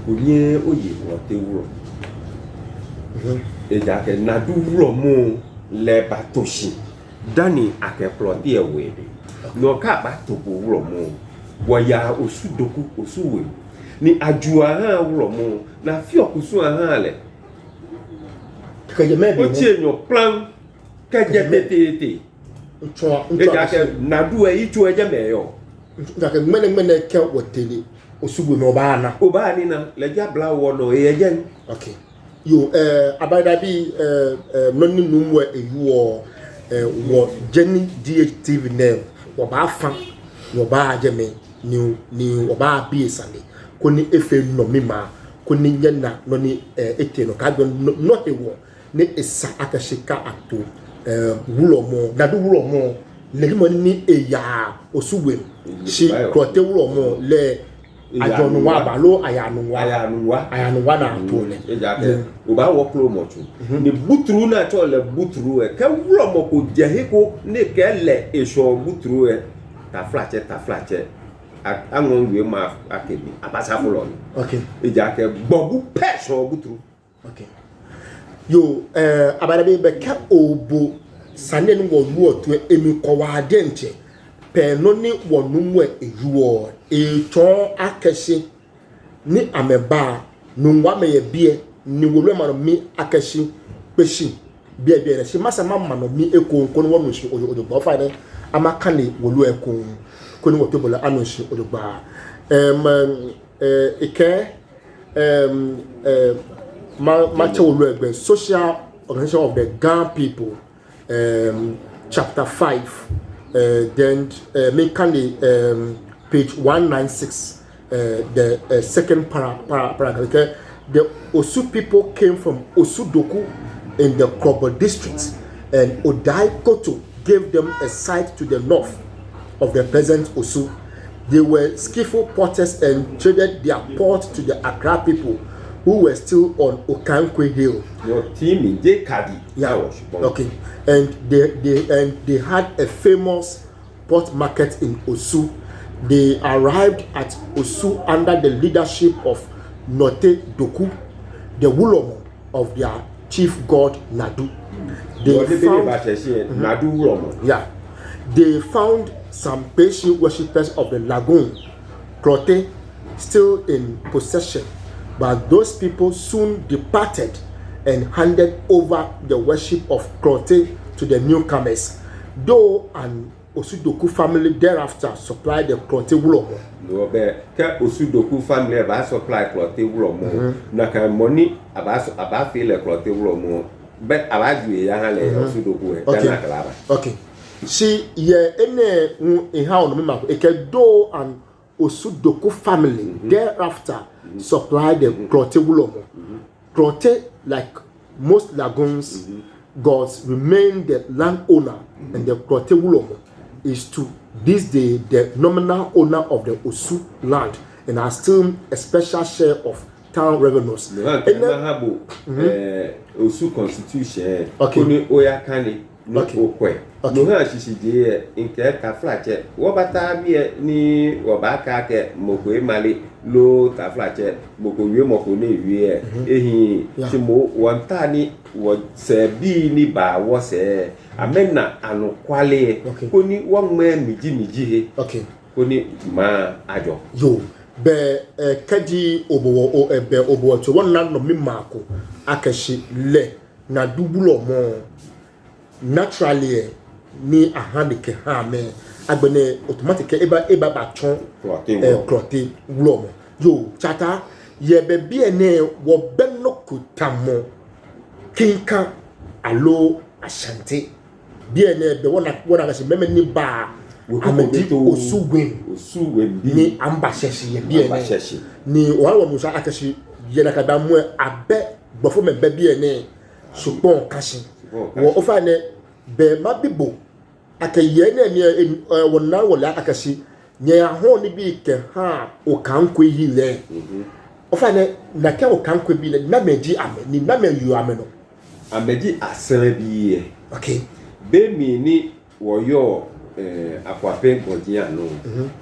Onye oye Krote wulo. Eja ke nadu wulomo le batoshi dani akeplote ewede no ka batobo wulomo boya Osudoku Osuwe ni ajua ha wulomo na fi okusu ha le kaje mebe o tienyo plan kaje tete ncho ke nadu e ichu eje meyo ndake mene ke wotele Osuwe no ba ni na le jabla wo no eje. Okay. Yo abadabi noni numwe eyo wo Jenny DHTV name wo ba fa wo ba ajeme ni wo ba bi esale koni efe no mima koni nyana noni ete no ka no ewo ni esa akashika ato wulomo nadu wulomo le mo ni eya Osuwe shi Krote wulomo le ajonu wa balo ayanuwa na atole oba wo promote ni butru na to le butru e ke wulomo ko jehiko ne ke le eso butru e ta flache anwon we ma akemi abasa fulo. Okay. Eja ke gbobu peso butru. Okay. Yo abadabe be ka obo sane no wo lu otu emi ko wa adenche pe no ni wonumwe ejuo chon akeshi ni ameba nungwa me ye bie ni wolwe ma mi akeshi peshi bia na she masa mama no mi eko nko no wonu shi odogba ofa ne amaka ne wolu eko ko ni wotobola anu shi odogba Macha Ulwegbe, Social Organization of the Ghana People, chapter 5, then page 196, the second paragraph. The Osu people came from Osudoku in the Krobo district, and Odai Koto gave them a site to the north of the present Osu. They were skillful potters and traded their pot to the Accra people who were still on Okankwe Hill. Your team in Dekadi. Yeah. Okay. And they had a famous pot market in Osu. They arrived at Osu under the leadership of Note Doku, the Wulomo of their chief god Nadu. They found some patient worshippers of the lagoon, Krote, still in possession, but those people soon departed and handed over the worship of Krote to the newcomers, though an Osudoku family thereafter supplied the Krote Wulomo. No, but Osudoku family about supply Krote Wulomo. Naka money about feel a Krote Wulomo, but about you, Osudoku. Okay. She in how no do an Osudoku family thereafter supplied the Krote Wulomo. Krote, like most lagoons gods, remain the landowner, and the Krote Wulomo is to this day the nominal owner of the Osu land and has still a special share of town revenues. Osu constitution. Okay. Okay. No ha shishi je nke ka flache wo bata bie ni wo ba ka ke moko emali lo ta flache moko wie moko ne wie ehi chimo wanta ni wo se bi ni ba wo se amena anu kwale ko ni wo ma miji he ko ni ma ajo yo be kaji obowo ebe obowo to won na no mi mako akashi le na dubulo mo naturally ni ahandike ha me agbene automatic eba ba chon Krote Wulomo yo chata ye be bi ene wo benoko tamo kinka alo Ashanti bi ene be wona ga se meme ni ba amedi Osuwen ni ambasheshi ye bi ene ni wa musa akashi ye na kada mu abe gbofo me be bi ene supon kashi wo ofa ne be mabibo akaye ne ni wona wala akashi nya ho ni bi ke ha o kankwe yi le ofa ne na ke o kankwe bi na meji ame ni na me yu ame no ameji asan bi e okay be mi ni wo yo akwape godin anu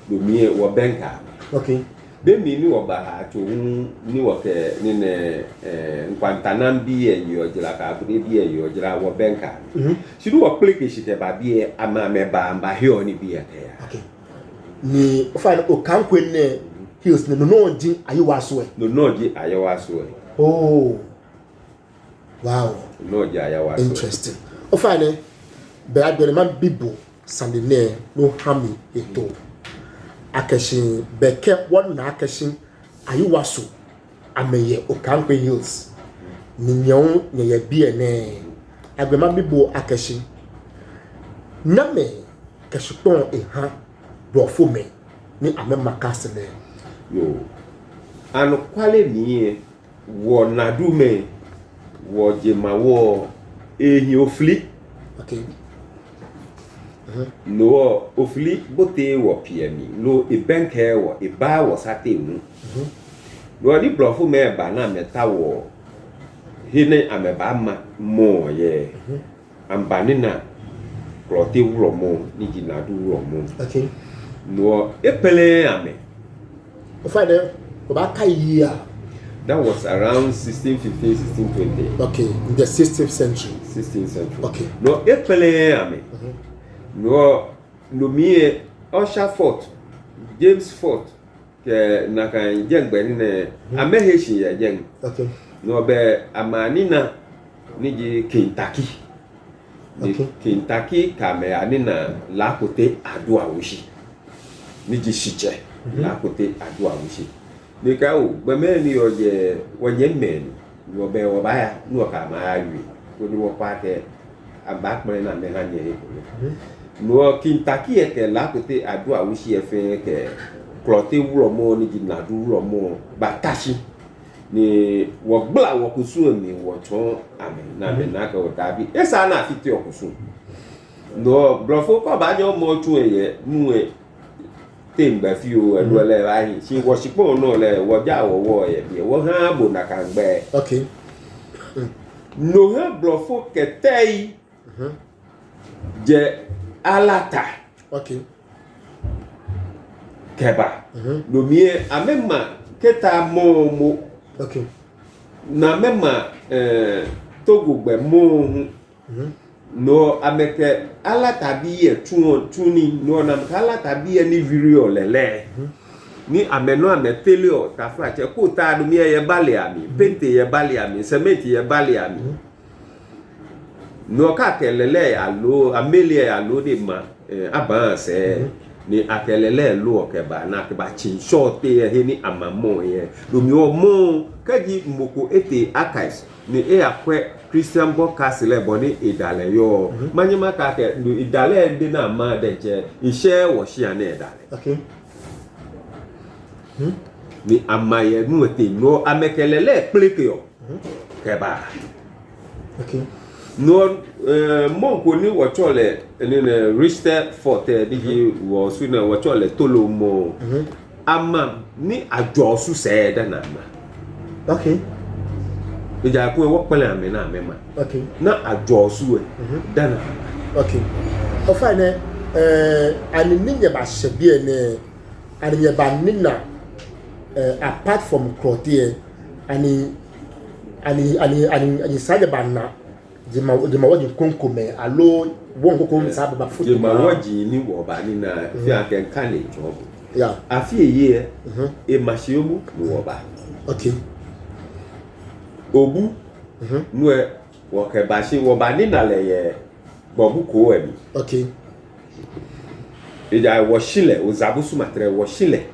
lo mi wo benka okay be mi ni wo ba ha to ni wo ke ni ne nkwantanam bi e yo jira ka abure bi e yo jira wo benka shiru wo pleke shite ba bi e ama me ba mba he oni bi e okay ni ofa o kankwe ne hills ne no din ayewaso e no di ayewaso e oh wow no di ayewaso interesting ofa ne be adore man bibo sandine no hami eto akashin beke one na akashin ayewaso ameye okankwe hills ni nyon ye bie ne agbema bibo akashin name kashipon eha brofo me ni amema kasele yo anu kwale ni wo nadu me wo jema wo ehin ofli okay no ofli bote wo piemi no ebenke wo eba wo sate mu no di brofo me ba na meta wo hine ameba ma mo ye ambani na Krote Wulomo ni jinadu Wulomo okay no epele ame Friday, year. That was around 1615, 1620. Okay, in the 16th century. 16th century. Okay. No, epele ame. No mie Usher Fort, James Fort, ke naka jeng beni ne ameheshi ya jeng. Okay. No be amanina niji Kentucky ni Kentucky kame anina la kote adu awushi niji shiche la kote adu awushi ni ka o gbeme ni oje wonye men wo be wo baya no ka ma awi ko ni wo pa ke abak me na me hanye no Kentucky ke la kote adu awushi e fe ke klote wuro mo ni na du wuro mo batashi ni wo gbla wo kusu mi wo ton ame na me na ka o dabi esa na fiti okusu no blofo ko ba nyo mo tu eye nu e temba fi o elu le ayi si wo sipo no le wo ja wo ye bi wo ha bo na kan gbe okay no ha blofo ke tei je alata okay keba no mie amema keta mo okay na mema togo gbe mo no ameke alatabi e tuni no na alatabi e ni virio lele ni ameno ametelio tafra che ko ta do mi ye bale ami pente ye bale ami cement ye bale ami no ka kelele alo amelie alo de ma avance ni akelele lo okeba na ke ba chin short he ni amamo ye do mi o mo kaji mboko ete archives ni akwe Christian Broadcast le boni idale yo manyima ka ke do idale ndi na ma de je ise wo hia na idale okay ni amaye nu ete no amekelele pleke yo keba okay no monko ni wochole ni Richter Forte digi wo suna wochole tolomo ama ni ajosu se da na ma okay ija ko wo pele ame na ame ma okay na ajosu e da na okay o fa ne ani ninye ba shebie ne ani nye ba nina apart from Clotier ani saje ba na jema waji konkome alo won kokom sa ba foot jema waji ni wo ba ni na fi akenka le job yeah afi eye e mashiobu wo ba okay obu nu e wo ke ba shi wo ba ni na le ye bobu ko e mi okay ija wo shile o zabusu matre wo shile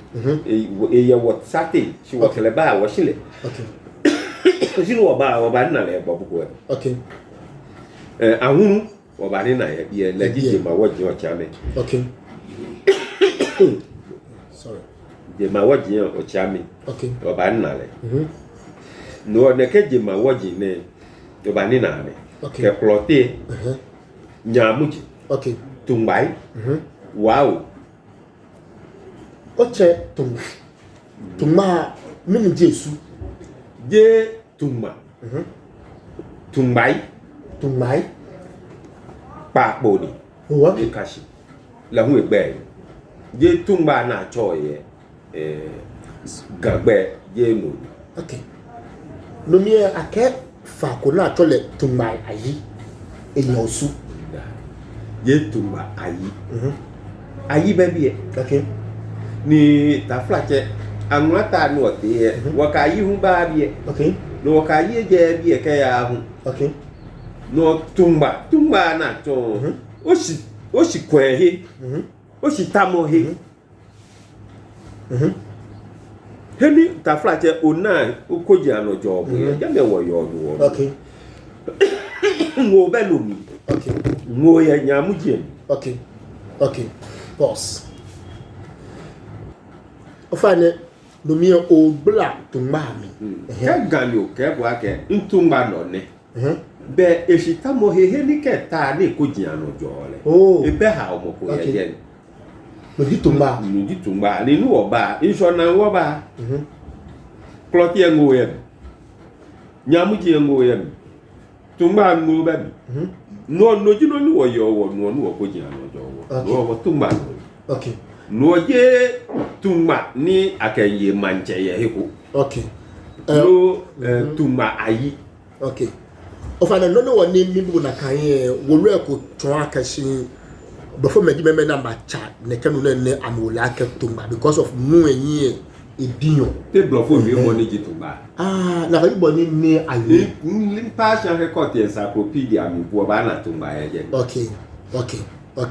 e ye wo sate shi wo kele ba wo shile okay shi wo ba na le bobu ko e okay ahunu wo ba ni na ye le jije ma wo jin o chame okay sorry je ma wo jin o chame okay wo ba ni na le no ne ke je ma wo jin ne wo ba ni na le ke ploté nyamuji okay tumbai wow oche tuma mini jesu je tuma tumbai pa boni wa e kashi la hu egbe je tumba na cho ye gagbe je no okay no mi ake fa ko na to le tumbai ayi eyan osu je tumba ayi baby okay ni ta flache anwata no te waka yi hu ba bi okay no waka yi je bi ke ya hu okay no tumba na to o si kwehe o si tamo he heni ta flache ona o koji ano job ye ja me wo yo no okay ngo belumi okay ngo ya nyamuje okay okay boss ofane no mi o bla to mami ke gani o ke bua ke ntumba no ne be esita mo hehe ni ke ta ni koji ano jole e be ha o mo ko ye je no di tumba ni nu oba inso na wo ba Clotier ngo ye nyamuje ngo ye tumba ngo ba no jino ni wo yo wo no koji ano jo wo wo tumba okay no je tumba ni akenye manche ye heko okay no tumba ayi okay ofana no no woni mi bu na kan ye wo re ko ton akashi before me na ba cha ne kanu ne amola ke tumba because of mu enyi Edion. Te blofo mi mo ni jitumba. Ah, na ka boni ni aye. Limpa chan record encyclopedia mi bo ba na tumba ye. Okay.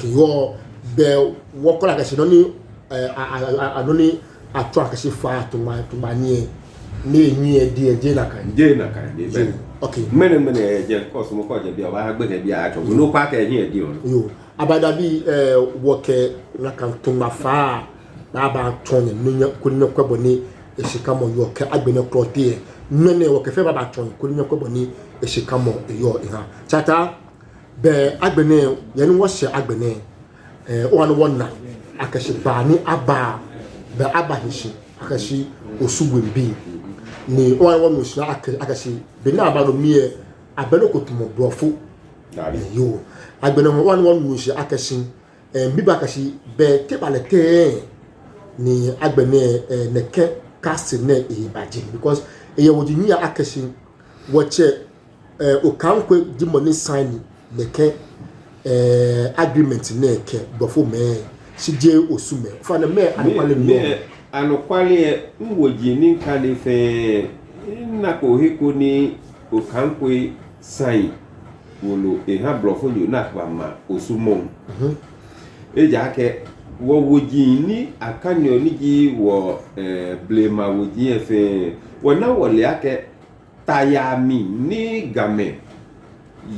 Yo be wokola ka sinoni anoni atwa ka fa tumba ni ni die na kan. Je na kan de be. Okay. Mene je course mo ko je bi oba gbe ke bi a to. No pa ka hin e di on. Yo. Abada bi woke na kan tumba fa na ba ton no kunna kwebo ni esikamo yo ke agbene krote nene woke fe ba ton kunna kwebo ni esikamo yo ha chata be agbene ye ni wo hye agbene o wan wonna akashi ba ni aba be aba hishi akashi osugwembi ni o wan wonna shi akashi be na aba no mie abelo kotumo brofo yo agbene o wan wonna shi akashi biba akashi be tebalete ni agbene neke cast na ebaje because eye wodi ni akashi woche okankwe di money sign neke agreement na eke before me sije osume fa na me anokwale nwoji ni nkale fe na ko heko ni okankwe sign wolo ha blofo yo na kwa ma osumo eja ke wo woji ni akanyo ni ji wo blema woji efe wona wole ake tayami ni game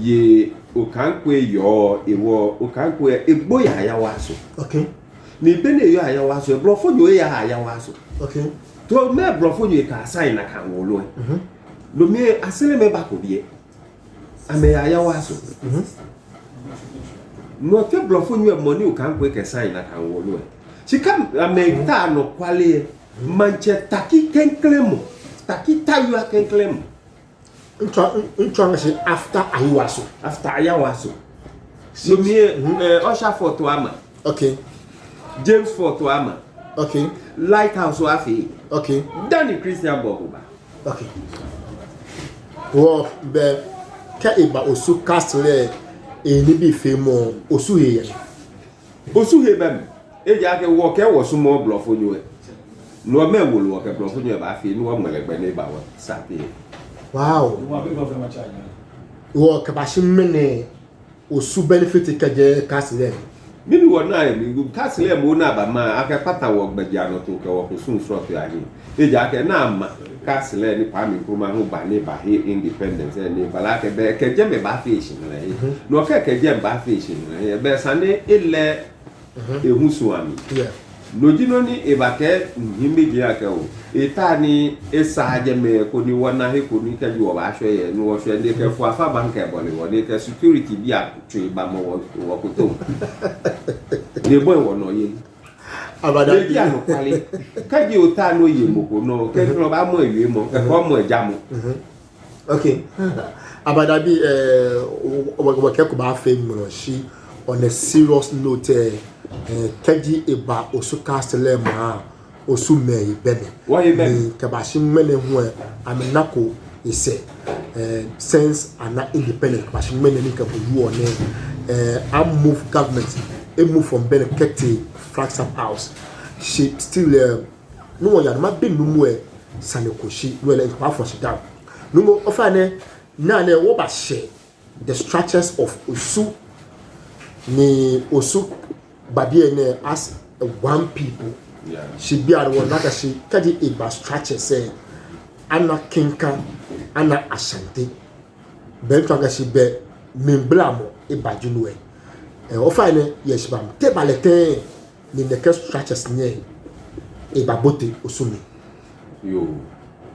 ye okankwe yo ewo okankwe egboya ya waso. Okay. Ni bene yo ya waso blofo yo ya waso. Okay. To me blofo yo ka sign na kan wolo lo me asele me ba ko bie ame ya waso. No te blofo yo money okankwe ke sign na kan wolo si kam ame ta no kwale manche taki kenklemo taki tayu kenklemo Ntwa shi after ayawaso so me Usher photo ama. Okay. James photo ama. Okay. Lighthouse afi. Okay. Danny Christian Bokuba. Okay. Wo be ka eba osu castle ni bi femo osu he bem eja ke wo ke wo sumo blofo nyo no me wo lo ke blofo nyo ba fi ni wo mwelegbe ni ba wa sapi. Wow. Wo ka ba shi mene osu benefit ka je castle mi ni wo na mi castle mo na ba ma aka pata wo gbeja no to ke wo ko sun so to ani eja ke na ma castle ni pa mi kuma hu ba ni ba he independence ni bala ke be ke je me ba fi shin na no ke je ba fi shin na be sane ile ehu suami. Yeah. No jino ni ebake himbeji aka o etani esaje me ko ni wona he ko ni ka ji wo ba hwe ye no wo hwe de ke fu afa bank e bole wo de ke security bi a twi ba mo wo ko to de boy wo no ye abada bi ano kwale ka ji o ta no ye mo ko no ke no ba mo ewe mo ke ko mo eja mo. Okay. Abada bi wo ke ko ba fe mo shi on a serious note kaji eba osu castle ma osu me bene why bene kabashi mene ho amenako ise sense ana independent kabashi mene ni kabu you on am move government move from bene kete Flagstaff House she still no one ya ma be numu sanekoshi no ele pa for sit down no mo ofane na na wo ba share the structures of osu ni osu Babie ne as one people. Yeah. She be at one like she kadi eba structure say ana kinka ana ashanti. Bentwanga she be memblamo eba junwe. Ofane yes bam te balete ni neke structures nye eba bote osumi. Yo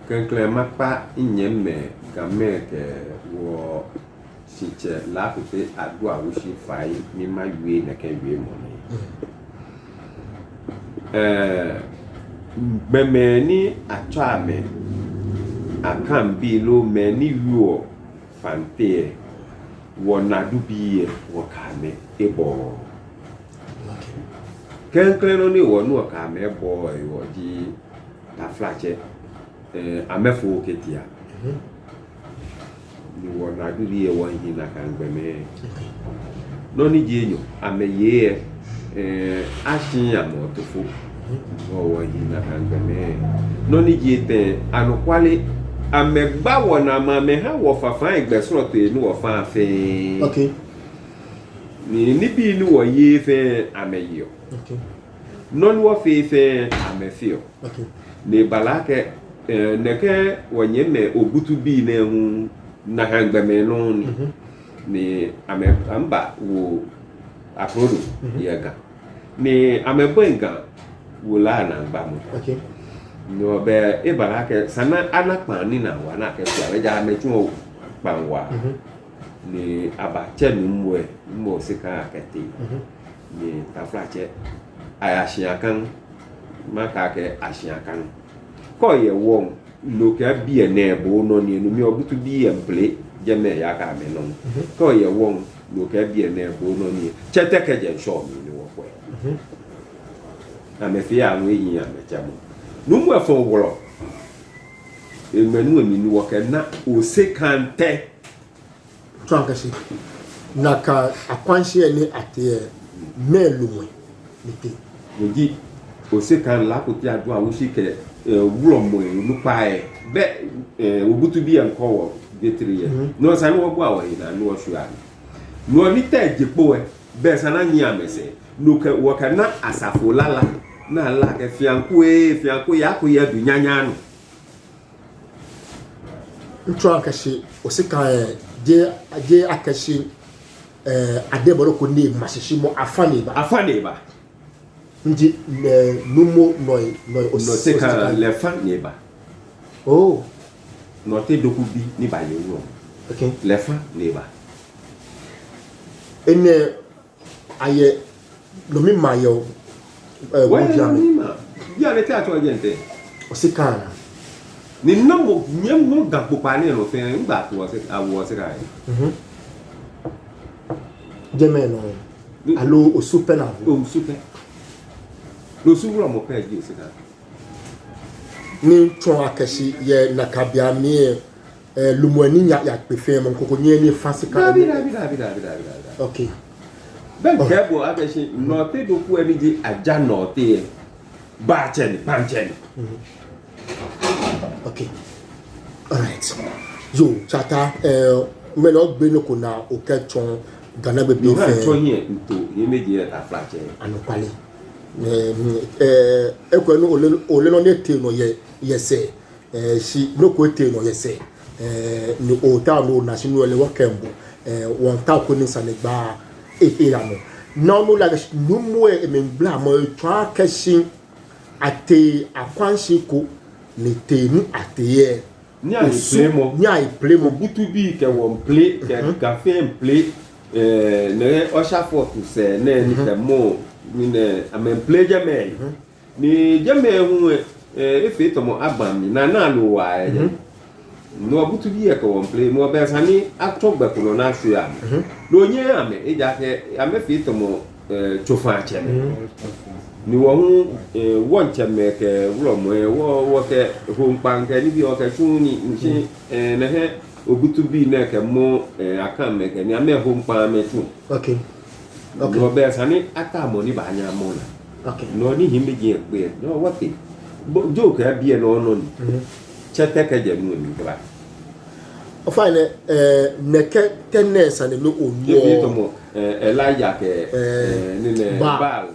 kenkle mapa inyeme gameke wo chiche la kote adua wushi fai mi ma yue na ke yue mo ni meme ni atwa me akam bi lo me ni yuo fante wo na dubi wo ka me ebo kenkle no ni wo no ka me ebo wo di ta flache amefo ketia ni wona duri e won hina kan gbeme no ni jenyo ameye ashin amotofo wo yi na kangame no ni jete anokwale amegba wo na ma me ha wo fafa igbeso to ni wo fa fe okay ni bi ni wo yi fe ameyo okay no ni wo fe amefio okay ni balake neke wonye me obutu bi na hu na hangame no ni amba wo aprodo yega ni amebenga wo la na ngba mo okay no be e balake sana anakpa ni na wa na ke tia ja me tun o panwa ni abache ni mwe sika akete ni taflache ayashiakan makake ashiakan ko ye won lo ka bi ene bo no ni enu mi obutu bi emple je me ya ka me no ko ye won lo ka bi ene bo no ni chete ke je show mi ni wo ko na me fi anu yin ya me chamo no mu afon woro emenu mi ni wo ke na o sekante Trankasi naka akwanhye ni ate melumwe nite oji o sekan la ko ti adu awo shike wuro mo lu pa e be obutu bi enko wo getri ye no san wo bu awo ina no shu ani no ni te jepo e be san anyi amese no ke wo ka na asafo lala na la ke fianku ya ko ya du nyanya no Trankasi osika je akashi adeboro ko ni masishimo afane ba nji numo noy osika le fan ni ba oh no te doku bi ni ba ye wo okay le fan ni ba ene aye lomi mayo wo ya le te ato gente osika ni namo nyem ga popa ni no fe ngba to se awo se kai jeme no alo o super na o super lo suwura mo pe ji se kai ni tron akashi ye nakabia mi lumwani ya pefe mo koko nye ni fasika bi okay ben kebo akashi no te do ku eni ji aja no te ba chen panchen okay all right yo chata me lo gbe no ko na o ke ton gana be bi fe to yin nto ye meji e ta flache anopale ekwe no ole no ne te no ye se si no ko te no ye se ni o ta no na sinu ole wakembo won ta ko ni sanegba ya no no la no mo e me bla mo twa kashin ate akwanshi ko ni te ni ate ni ai play mo butu bi ke won play ke cafe play ne osha for to se ne ni ke mo ni ne am play jame ni jame hu efe to mo abami na lo wa no butu bi e ke won play mo be sani atogba ko na hwe am lo nye ame e ja ke ame fe to mo chofa cheme ni won won cheme ke wuro mo wo ke ho mpan ke ni bi o ke tun ni nchi na he obutu bi na ke mo aka me ke ni ame ho mpan me tun okay no be sani aka mo ni ba nya mo na okay no ni himbe je pe no what the jo ke bi e no no ni chete ke je nu mi ba o fine neke tennis and no onu e bi to mo Elijah ke ni ne bal